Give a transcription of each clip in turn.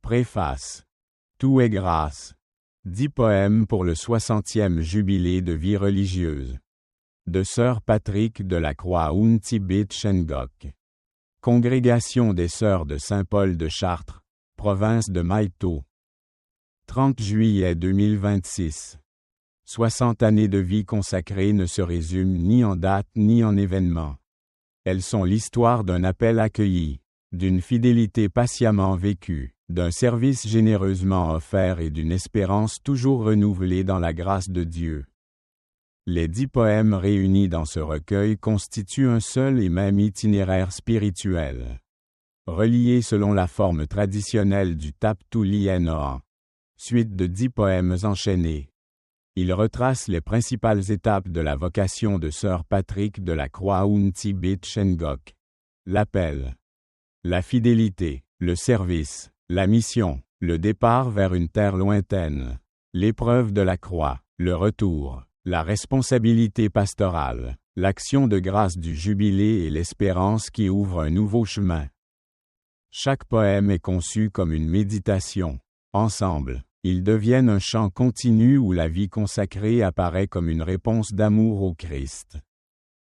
Préface. Tout est grâce. 10 poèmes pour le 60e jubilé de vie religieuse. De Sœur Patrick de la Croix Tibet Shengok. Congrégation des Sœurs de Saint-Paul de Chartres, province de Maïto. 30 juillet 2026. 60 années de vie consacrée ne se résument ni en date ni en événements. Elles sont l'histoire d'un appel accueilli, d'une fidélité patiemment vécue, d'un service généreusement offert et d'une espérance toujours renouvelée dans la grâce de Dieu. Les 10 poèmes réunis dans ce recueil constituent un seul et même itinéraire spirituel. Reliés selon la forme traditionnelle du Taptuli Noa, suite de 10 poèmes enchaînés. Ils retracent les principales étapes de la vocation de Sœur Patrick de la Croix Tibet Shengok. L'appel, la fidélité, le service, la mission, le départ vers une terre lointaine, l'épreuve de la croix, le retour, la responsabilité pastorale, l'action de grâce du jubilé et l'espérance qui ouvre un nouveau chemin. Chaque poème est conçu comme une méditation. Ensemble, ils deviennent un chant continu où la vie consacrée apparaît comme une réponse d'amour au Christ.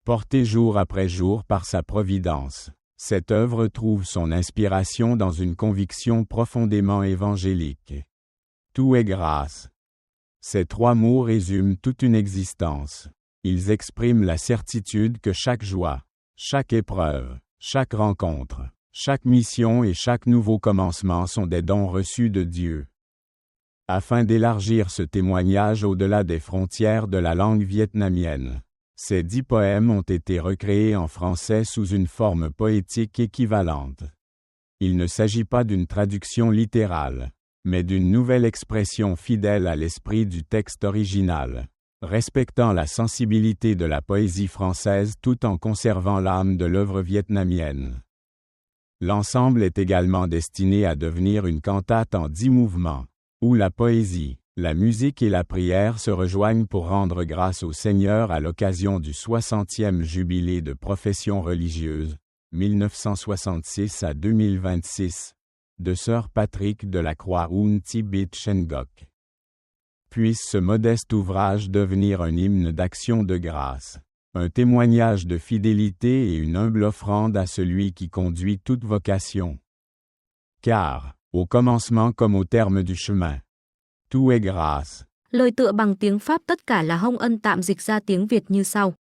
Portée jour après jour par sa providence, cette œuvre trouve son inspiration dans une conviction profondément évangélique. Tout est grâce. Ces 3 mots résument toute une existence. Ils expriment la certitude que chaque joie, chaque épreuve, chaque rencontre, chaque mission et chaque nouveau commencement sont des dons reçus de Dieu. Afin d'élargir ce témoignage au-delà des frontières de la langue vietnamienne, ces 10 poèmes ont été recréés en français sous une forme poétique équivalente. Il ne s'agit pas d'une traduction littérale, mais d'une nouvelle expression fidèle à l'esprit du texte original, respectant la sensibilité de la poésie française tout en conservant l'âme de l'œuvre vietnamienne. L'ensemble est également destiné à devenir une cantate en 10 mouvements, où la poésie, la musique et la prière se rejoignent pour rendre grâce au Seigneur à l'occasion du 60e jubilé de profession religieuse, 1966 à 2026, de Sœur Patrick de la Croix Tibet Shengok. Puisse ce modeste ouvrage devenir un hymne d'action de grâce, un témoignage de fidélité et une humble offrande à celui qui conduit toute vocation. Car, au commencement comme au terme du chemin, tout est grâce. Lời tựa bằng tiếng Pháp tất cả là hồng ân tạm dịch ra tiếng Việt như sau.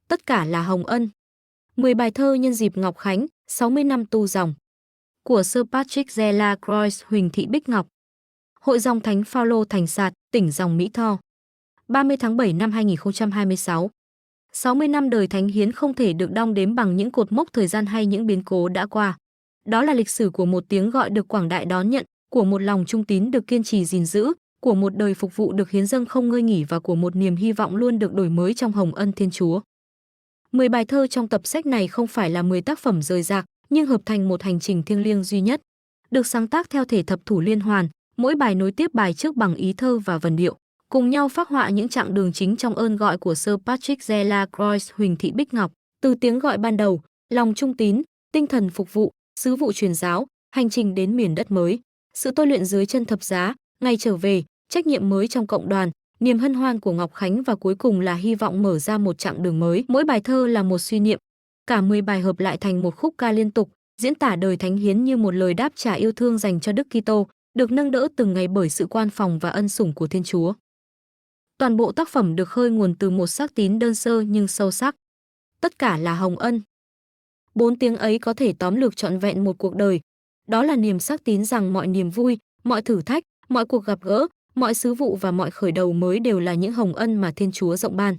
Tất cả là hồng ân. 10 bài thơ nhân dịp Ngọc Khánh, 60 năm tu dòng. Của Sir Patrick de la Croix Huỳnh Thị Bích Ngọc. Hội dòng Thánh Phaolô Thành Sạt, tỉnh dòng Mỹ Tho. 30 tháng 7 năm 2026. 60 năm đời Thánh Hiến không thể được đong đếm bằng những cột mốc thời gian hay những biến cố đã qua. Đó là lịch sử của một tiếng gọi được quảng đại đón nhận, của một lòng trung tín được kiên trì gìn giữ, của một đời phục vụ được hiến dâng không ngơi nghỉ và của một niềm hy vọng luôn được đổi mới trong hồng ân Thiên Chúa. 10 bài thơ trong tập sách này không phải là 10 tác phẩm rời rạc, nhưng hợp thành một hành trình thiêng liêng duy nhất. Được sáng tác theo thể thập thủ liên hoàn, mỗi bài nối tiếp bài trước bằng ý thơ và vần điệu, cùng nhau phác họa những chặng đường chính trong ơn gọi của Sir Patrick de la Croix Huỳnh Thị Bích Ngọc, từ tiếng gọi ban đầu, lòng trung tín, tinh thần phục vụ, sứ vụ truyền giáo, hành trình đến miền đất mới, sự tôi luyện dưới chân thập giá, ngày trở về, trách nhiệm mới trong cộng đoàn, niềm hân hoan của Ngọc Khánh và cuối cùng là hy vọng mở ra một chặng đường mới. Mỗi bài thơ là một suy niệm. Cả 10 bài hợp lại thành một khúc ca liên tục, diễn tả đời Thánh Hiến như một lời đáp trả yêu thương dành cho Đức Kitô, được nâng đỡ từng ngày bởi sự quan phòng và ân sủng của Thiên Chúa. Toàn bộ tác phẩm được khơi nguồn từ một xác tín đơn sơ nhưng sâu sắc. Tất cả là hồng ân. 4 tiếng ấy có thể tóm lược trọn vẹn một cuộc đời. Đó là niềm xác tín rằng mọi niềm vui, mọi thử thách, mọi cuộc gặp gỡ, mọi sứ vụ và mọi khởi đầu mới đều là những hồng ân mà Thiên Chúa rộng ban.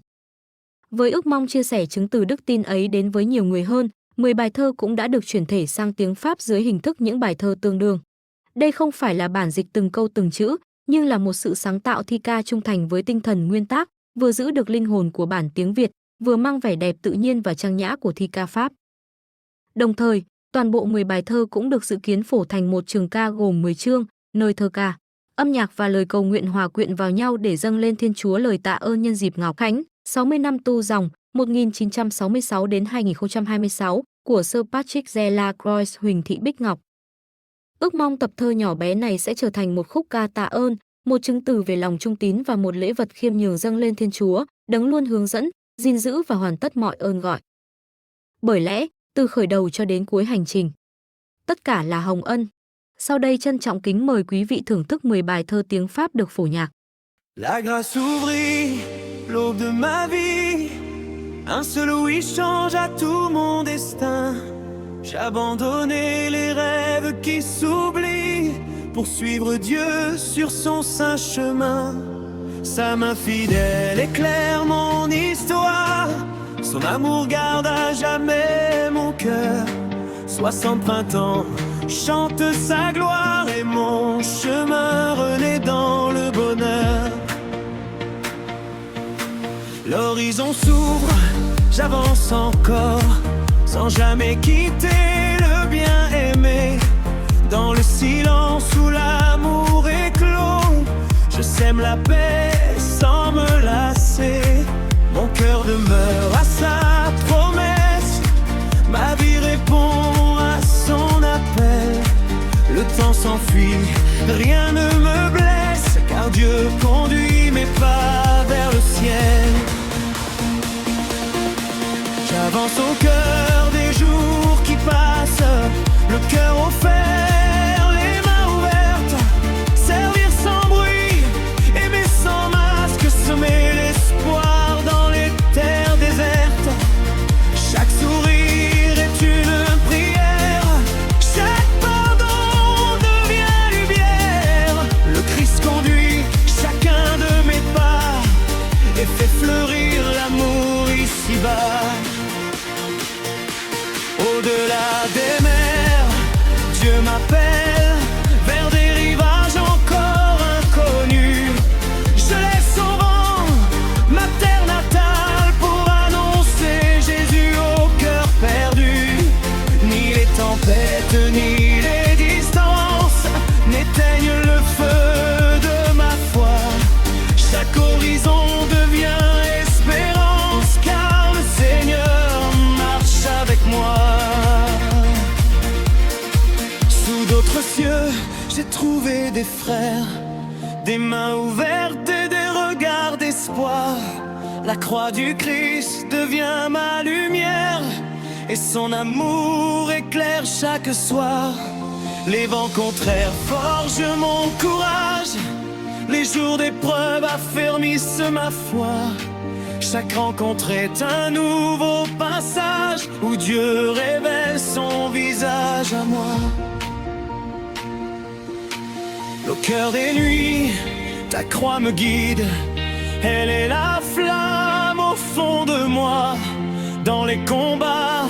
Với ước mong chia sẻ chứng từ đức tin ấy đến với nhiều người hơn, 10 bài thơ cũng đã được chuyển thể sang tiếng Pháp dưới hình thức những bài thơ tương đương. Đây không phải là bản dịch từng câu từng chữ, nhưng là một sự sáng tạo thi ca trung thành với tinh thần nguyên tác, vừa giữ được linh hồn của bản tiếng Việt, vừa mang vẻ đẹp tự nhiên và trang nhã của thi ca Pháp. Đồng thời, toàn bộ 10 bài thơ cũng được dự kiến phổ thành một trường ca gồm 10 chương, nơi thơ ca, âm nhạc và lời cầu nguyện hòa quyện vào nhau để dâng lên Thiên Chúa lời tạ ơn nhân dịp Ngọc Khánh, 60 năm tu dòng, 1966 đến 2026, của Sir Patrick de la Croix Huỳnh Thị Bích Ngọc. Ước mong tập thơ nhỏ bé này sẽ trở thành một khúc ca tạ ơn, một chứng từ về lòng trung tín và một lễ vật khiêm nhường dâng lên Thiên Chúa, đấng luôn hướng dẫn, gìn giữ và hoàn tất mọi ơn gọi. Bởi lẽ, từ khởi đầu cho đến cuối hành trình, tất cả là hồng ân. Sau đây trân trọng kính mời quý vị thưởng thức 10 bài thơ tiếng Pháp được phổ nhạc. La grâce ouvrit l'aube de ma vie, un seul oui change à tout mon destin. J'ai abandonné les rêves qui s'oublient pour suivre Dieu sur son saint chemin. Sa main fidèle éclaire mon histoire, son amour garde à jamais mon cœur. 60 printemps chante sa gloire et mon chemin renaît dans le bonheur. L'horizon s'ouvre, j'avance encore, sans jamais quitter le bien-aimé. Dans le silence où l'amour éclot, je sème la paix sans me lasser. Mon cœur demeure à sa promesse, ma vie répond à son appel. Le temps s'enfuit, rien ne me blesse, car Dieu conduit mes pas vers le ciel. J'avance au cœur des jours qui passent, le cœur offert, les mains ouvertes, servir sans bruit, aimer sans masque, semer l'espoir dans les terres désertes. Chaque sourire est une prière, chaque pardon devient lumière. Le Christ conduit chacun de mes pas et fait fleurir l'amour ici-bas. Au-delà des mers, Dieu m'appelle vers des rivages encore inconnus. Je laisse au vent ma terre natale pour annoncer Jésus au cœur perdu. Ni les tempêtes, ni les distances n'éteignent le feu de ma foi. Chaque horizon devient espérance, car le Seigneur marche avec moi. Sous d'autres cieux, j'ai trouvé des frères, des mains ouvertes et des regards d'espoir. La croix du Christ devient ma lumière et son amour éclaire chaque soir. Les vents contraires forgent mon courage, les jours d'épreuve affermissent ma foi. Chaque rencontre est un nouveau passage où Dieu révèle son visage à moi. Au cœur des nuits, ta croix me guide, elle est la flamme au fond de moi. Dans les combats,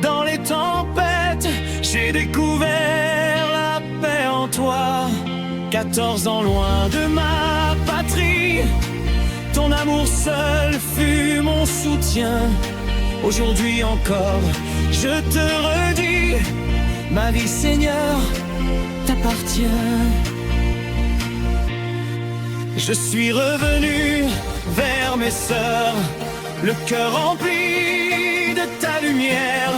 dans les tempêtes, j'ai découvert la paix en toi. 14 ans loin de ma patrie, ton amour seul fut mon soutien. Aujourd'hui encore, je te redis, ma vie Seigneur t'appartient. Je suis revenu vers mes sœurs, le cœur rempli de ta lumière.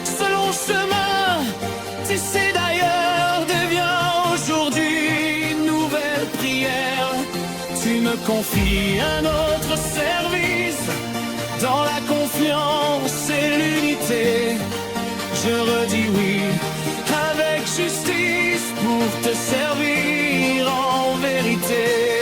Ce long chemin, tissé d'ailleurs, devient aujourd'hui une nouvelle prière. Tu me confies un autre service, dans la confiance et l'unité. Je redis oui, avec justice, pour te servir en vérité.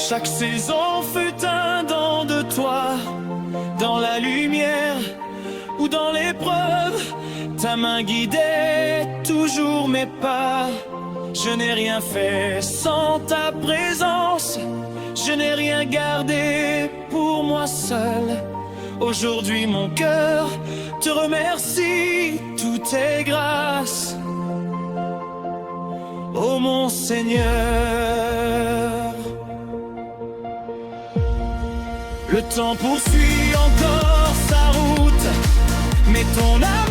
Chaque saison fut un don de toi, dans la lumière ou dans l'épreuve, ta main guidait toujours mes pas. Je n'ai rien fait sans ta présence. Je n'ai rien gardé pour moi seul. Aujourd'hui mon cœur te remercie, tout est grâce. Ô mon Seigneur, le temps poursuit encore sa route, mais ton âme